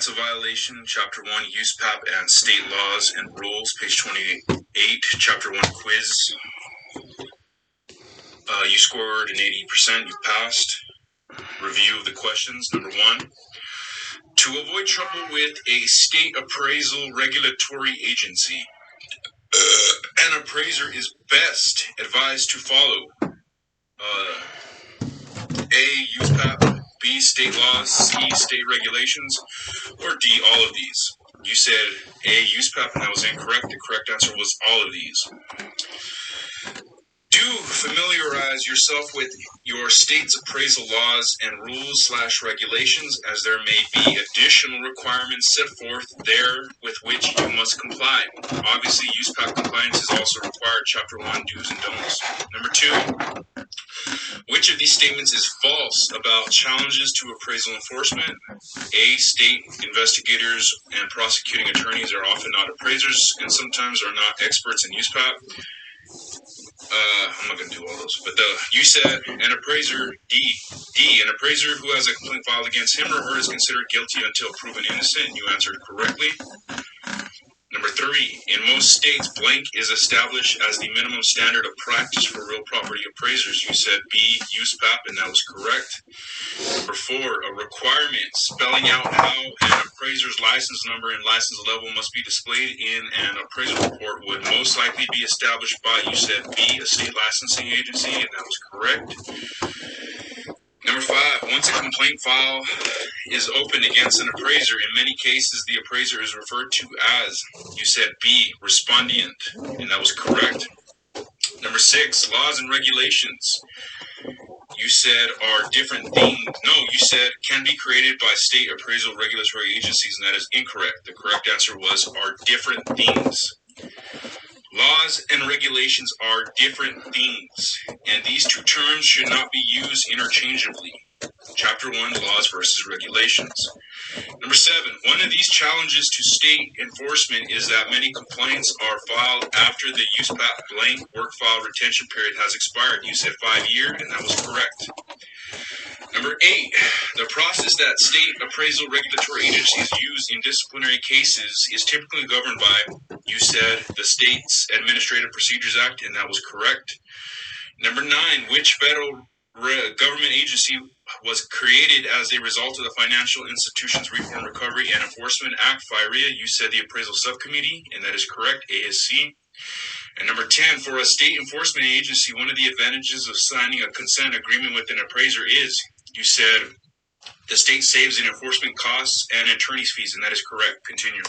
That's a violation. Chapter 1, USPAP and state laws and rules, page 28. Chapter 1, quiz. You scored an 80%. You passed. Review of the questions. Number 1. To avoid trouble with a state appraisal regulatory agency, an appraiser is best advised to follow A, USPAP, B, state laws, C, state regulations, or D, all of these. You said A, USPAP, and that was incorrect. The correct answer was all of these. Do familiarize yourself with your state's appraisal laws and rules/regulations, as there may be additional requirements set forth there with which you must comply. Obviously, USPAP compliance is also required. Chapter 1, do's and don'ts. Number 2, which of these statements is false about challenges to appraisal enforcement? A, state investigators and prosecuting attorneys are often not appraisers and sometimes are not experts in USPAP. I'm not going to do all those, but you said an appraiser, D, an appraiser who has a complaint filed against him or her is considered guilty until proven innocent, and you answered correctly. Number 3, in most states, blank is established as the minimum standard of practice for real property appraisers. You said B, USPAP, and that was correct. Number 4, a requirement spelling out how an appraiser's license number and license level must be displayed in an appraisal report would most likely be established by, you said B, a state licensing agency, and that was correct. Number 5, once a complaint file is opened against an appraiser, in many cases the appraiser is referred to as, you said B, respondent, and that was correct. Number 6, laws and regulations. You said are different things. No, you said can be created by state appraisal regulatory agencies, and that is incorrect. The correct answer was are different things. Laws and regulations are different things, and these two terms should not be used interchangeably. Chapter 1, laws versus regulations. Number 7, one of these challenges to state enforcement is that many complaints are filed after the USPAP blank work file retention period has expired. You said 5 years, and that was correct. Number 8, the process that state appraisal regulatory agencies use in disciplinary cases is typically governed by, you said, the State's Administrative Procedures Act, and that was correct. Number 9, which federal government agency was created as a result of the Financial Institutions Reform, Recovery, and Enforcement Act, FIREA? You said the Appraisal Subcommittee, and that is correct, ASC. And number 10, for a state enforcement agency, one of the advantages of signing a consent agreement with an appraiser is, you said, the state saves in enforcement costs and attorney's fees, and that is correct. Continue.